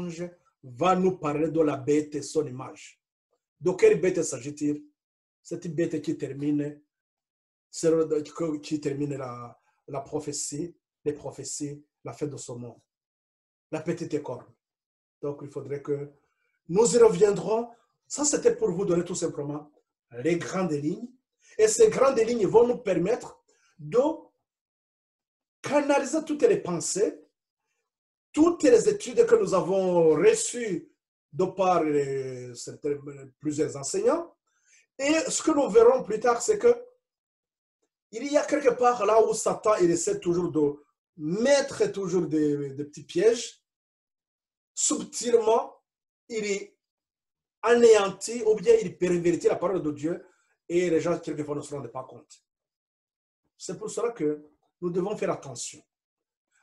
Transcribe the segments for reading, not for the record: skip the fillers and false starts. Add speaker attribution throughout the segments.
Speaker 1: ange va nous parler de la bête et son image. De quelle bête s'agit-il? Cette bête qui termine la prophétie, les prophéties, la fin de ce monde. La petite corne. Donc, il faudrait que nous y reviendrons. Ça, c'était pour vous donner tout simplement les grandes lignes. Et ces grandes lignes vont nous permettre de canaliser toutes les pensées, toutes les études que nous avons reçues de par plusieurs enseignants. Et ce que nous verrons plus tard, c'est que il y a quelque part là où Satan il essaie toujours de mettre toujours des petits pièges. Subtilement, il anéantit ou bien il pervertit la parole de Dieu et les gens quelquefois ne se rendent pas compte. C'est pour cela que nous devons faire attention.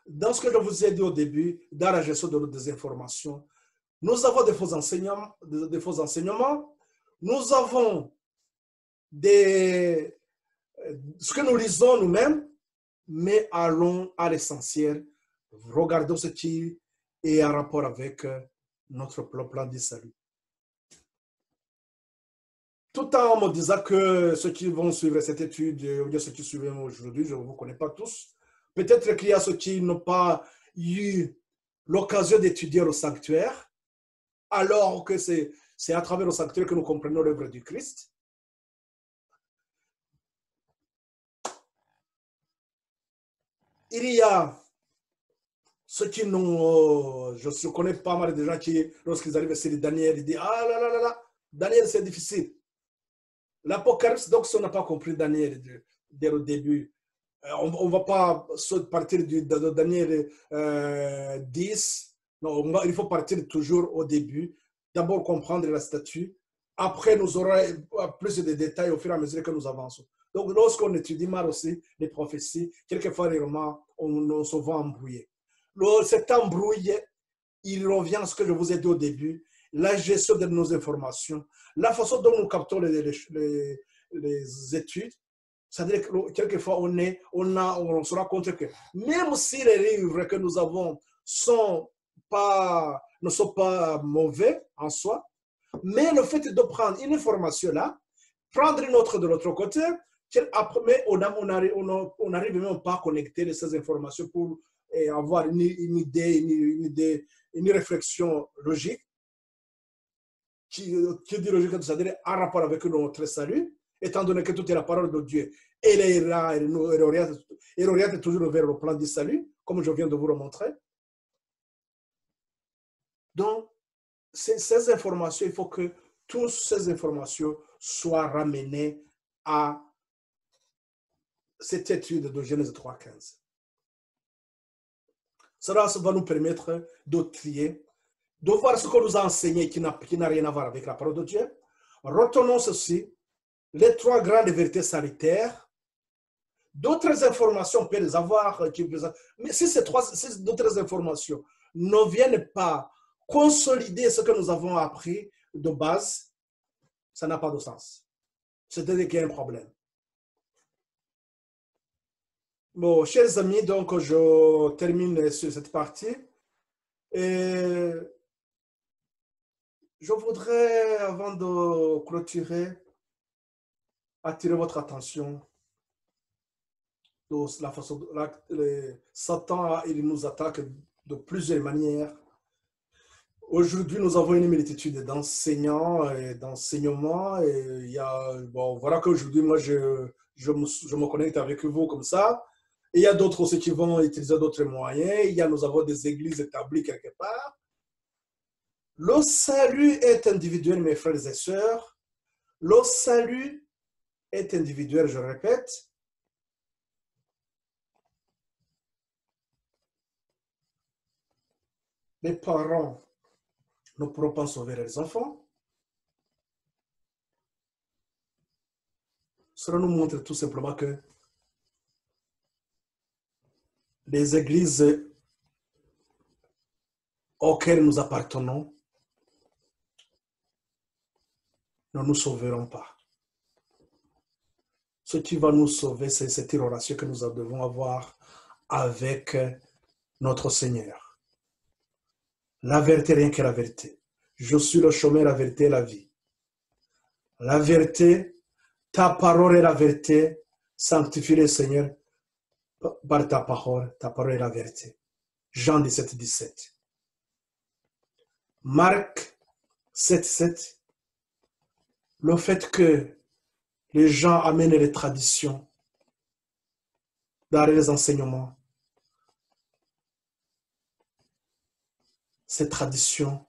Speaker 1: Dans ce que je vous ai dit au début, dans la gestion de nos désinformations, nous avons des faux enseignements, nous avons ce que nous lisons nous-mêmes, mais allons à l'essentiel, regardons ce qui est en rapport avec notre plan du salut. Tout en me disant que ceux qui vont suivre cette étude, ou bien ceux qui suivent aujourd'hui, je ne vous connais pas tous, peut-être qu'il y a ceux qui n'ont pas eu l'occasion d'étudier au sanctuaire, alors que c'est à travers le sanctuaire que nous comprenons l'œuvre du Christ. Il y a ceux qui n'ont... je connais pas mal de gens qui, lorsqu'ils arrivent sur Daniel, ils disent « Ah là là là là, Daniel, c'est difficile. » L'Apocalypse, donc, si on n'a pas compris Daniel dès le début, on ne va pas partir de Daniel 10. Non, il faut partir toujours au début. D'abord comprendre la statue. Après, nous aurons plus de détails au fur et à mesure que nous avançons. Donc, lorsqu'on étudie mal aussi les prophéties, quelquefois, réellement, on se voit embrouillé. Cet embrouillé, il revient à ce que je vous ai dit au début, la gestion de nos informations, la façon dont nous captons les études. C'est-à-dire que quelquefois, on se rend compte que même si les livres que nous avons ne sont pas mauvais en soi, mais le fait de prendre une information là, prendre une autre de l'autre côté, mais on n'arrive même pas à connecter ces informations pour avoir une idée, une réflexion logique, qui dit logique, c'est-à-dire en rapport avec notre salut, étant donné que tout est la parole de Dieu, et elle oriente toujours vers le plan du salut, comme je viens de vous le montrer. Donc, ces informations, il faut que toutes ces informations soient ramenées à cette étude de Genèse 3.15. Cela va nous permettre de trier, de voir ce qu'on nous a enseigné qui n'a rien à voir avec la parole de Dieu. Retenons ceci, les trois grandes vérités sanitaires. D'autres informations, on peut les avoir, mais si d'autres informations ne viennent pas consolider ce que nous avons appris de base, ça n'a pas de sens. C'est-à-dire qu'il y a un problème. Bon, chers amis, donc je termine sur cette partie. Et je voudrais, avant de clôturer, attirer votre attention de la façon dont Satan il nous attaque de plusieurs manières. Aujourd'hui, nous avons une multitude d'enseignants et d'enseignements. Et voilà qu'aujourd'hui, moi, je me connecte avec vous comme ça. Et il y a d'autres aussi qui vont utiliser d'autres moyens. Nous avons des églises établies quelque part. Le salut est individuel, mes frères et sœurs. Le salut est individuel, je répète. Les parents ne pourront pas sauver les enfants. Cela nous montre tout simplement que les églises auxquelles nous appartenons ne nous sauveront pas. Ce qui va nous sauver, c'est cette relation que nous devons avoir avec notre Seigneur. La vérité, rien que la vérité. Je suis le chemin, la vérité et la vie. La vérité, ta parole est la vérité. Sanctifie le Seigneur par ta parole est la vérité. Jean 17, 17. Marc 7, 7. Le fait que les gens amènent les traditions dans les enseignements, ces traditions,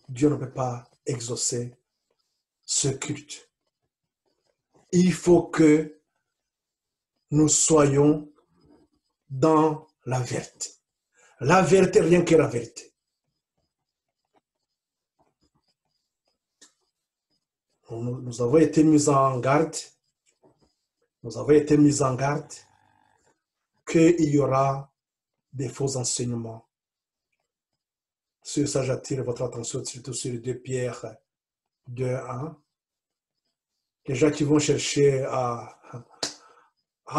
Speaker 1: Dieu ne peut pas exaucer ce culte. Il faut que nous soyons dans la vérité. La vérité, rien que la vérité. Nous avons été mis en garde. Nous avons été mis en garde qu'il y aura des faux enseignements. Sur ça, j'attire votre attention surtout sur 2 Pierre 2, 1. Les gens qui vont chercher à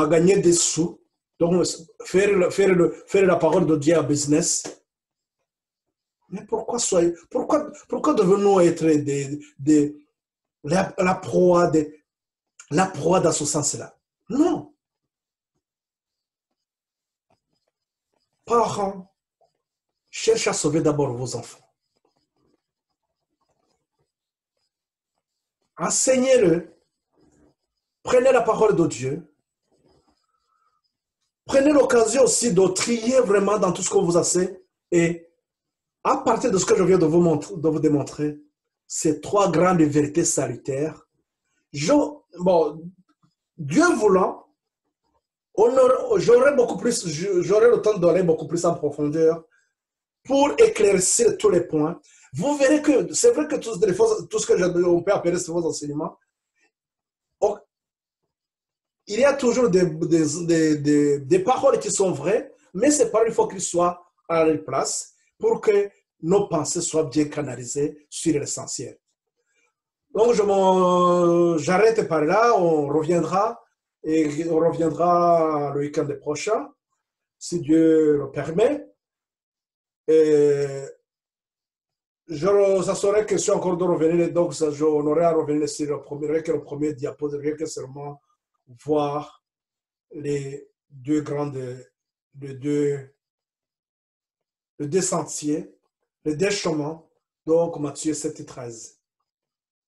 Speaker 1: gagner des sous, donc faire la parole de Dieu à business. Mais pourquoi devons-nous être la proie dans ce sens-là? Non. Parents, cherchez à sauver d'abord vos enfants. Enseignez-le. Prenez la parole de Dieu. Prenez l'occasion aussi de trier vraiment dans tout ce qu'on vous enseigne. Et à partir de ce que je viens de vous démontrer, ces 3 grandes vérités salutaires, Dieu voulant, j'aurai le temps d'aller beaucoup plus en profondeur pour éclaircir tous les points. Vous verrez que c'est vrai que tout ce que on peut appeler ces faux enseignements, il y a toujours des paroles qui sont vraies, mais ces paroles, il faut qu'elles soient à leur place pour que nos pensées soient bien canalisées sur l'essentiel. Donc, j'arrête par là, on reviendra le week-end prochain, si Dieu le permet. Et ça serait question encore de revenir, donc on aurait à revenir sur le premier diapo, rien que seulement voir les 2 sentiers, les 2 chemins, donc Matthieu 7 et 13.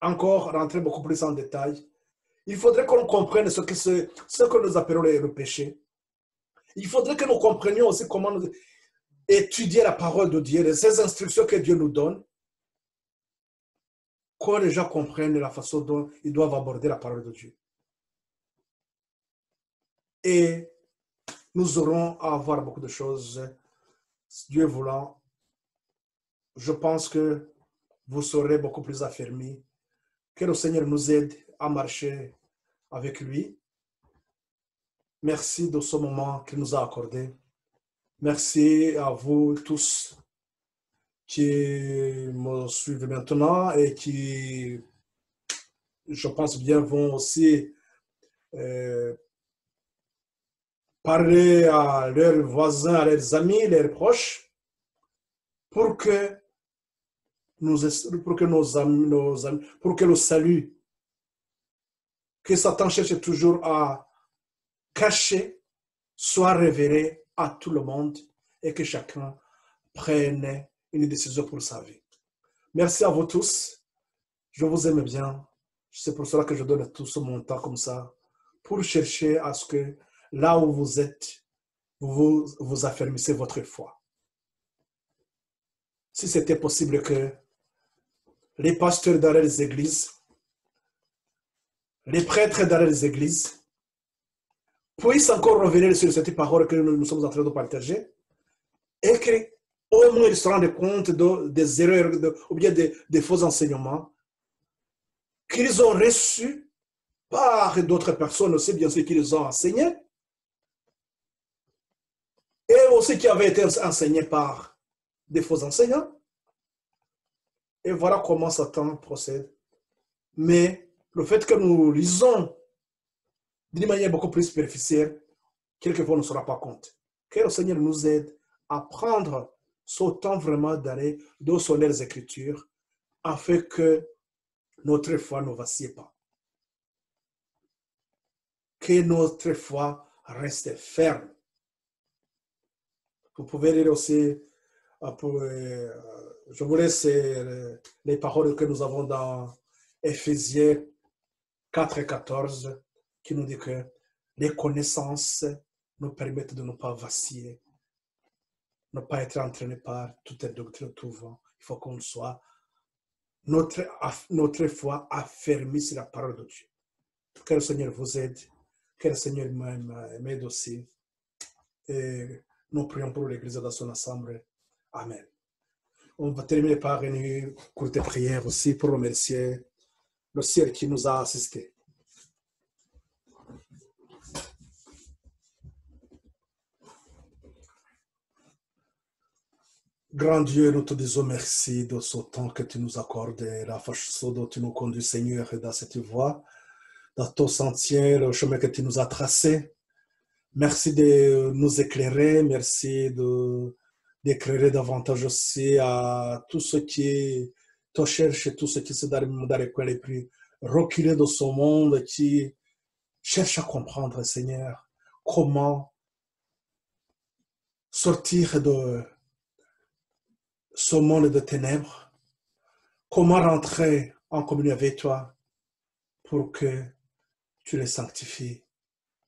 Speaker 1: Encore rentrer beaucoup plus en détail. Il faudrait qu'on comprenne ce que nous appelons le péché. Il faudrait que nous comprenions aussi comment nous étudier la parole de Dieu, ces instructions que Dieu nous donne, que les gens comprennent la façon dont ils doivent aborder la parole de Dieu. Et nous aurons à voir beaucoup de choses, Dieu voulant. Je pense que vous serez beaucoup plus affermis. Que le Seigneur nous aide à marcher avec lui. Merci de ce moment qu'il nous a accordé. Merci à vous tous qui me suivent maintenant et qui, je pense bien, vont aussi parler à leurs voisins, à leurs amis, leurs proches, pour que le salut que Satan cherche toujours à cacher soit révélé à tout le monde et que chacun prenne une décision pour sa vie. Merci à vous tous. Je vous aime bien. C'est pour cela que je donne tout ce mon temps comme ça, pour chercher à ce que là où vous êtes, vous affermissez votre foi. Si c'était possible que les pasteurs dans les églises, les prêtres dans les églises, puissent encore revenir sur cette parole que nous sommes en train de partager et qu'au moins ils se rendent compte des erreurs ou bien des faux enseignements qu'ils ont reçus par d'autres personnes aussi, bien sûr, qui les ont enseignés et aussi qui avaient été enseignés par des faux enseignants. Et voilà comment Satan procède. Mais le fait que nous lisons d'une manière beaucoup plus superficielle, quelquefois on ne se rend pas compte. Que le Seigneur nous aide à prendre c'est autant vraiment d'aller dans son les Écritures afin que notre foi ne vacille pas. Que notre foi reste ferme. Vous pouvez lire aussi, je vous laisse les paroles que nous avons dans Éphésiens 4 et 14, qui nous dit que les connaissances nous permettent de ne pas vaciller, ne pas être entraîné par toute doctrine, tout vent. Il faut qu'on soit notre foi affermie sur la parole de Dieu. Que le Seigneur vous aide, que le Seigneur m'aide aussi. Et nous prions pour l'Église dans son assemblée. Amen. On va terminer par une courte prière aussi pour remercier le ciel qui nous a assistés. Grand Dieu, nous te disons merci de ce temps que tu nous accordes et la façon dont tu nous conduis, Seigneur, dans cette voie, dans ton sentier, le chemin que tu nous as tracé. Merci de nous éclairer, merci d'éclairer davantage aussi à tous ceux qui te cherchent, tous ceux qui sont dans les coins les plus reculés de ce monde, qui cherchent à comprendre, Seigneur, comment sortir de ce monde de ténèbres, comment rentrer en communion avec toi pour que tu les sanctifies,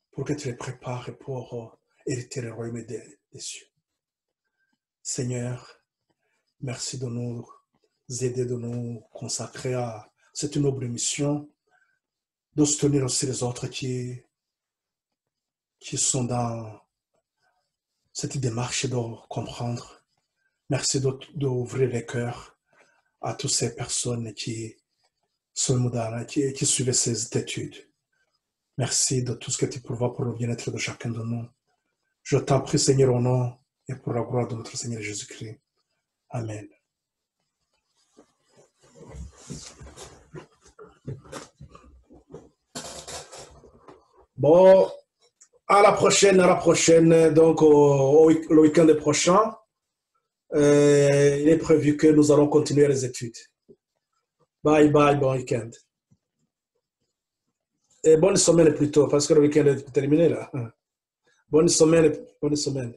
Speaker 1: pour que tu les prépares pour hériter le royaume des cieux. Seigneur, merci de nous aider, de nous consacrer à cette noble mission, de soutenir aussi les autres qui sont dans cette démarche de comprendre. Merci d'ouvrir les cœurs à toutes ces personnes qui sont qui suivent ces études. Merci de tout ce que tu pourvois pour le bien-être de chacun de nous. Je t'en prie, Seigneur, au nom et pour la gloire de notre Seigneur Jésus-Christ. Amen. Bon, à la prochaine, donc le week-end prochain. Il est prévu que nous allons continuer les études. Bye bye, bon week-end. Et bonne semaine plutôt, parce que le week-end est terminé là. Bonne semaine.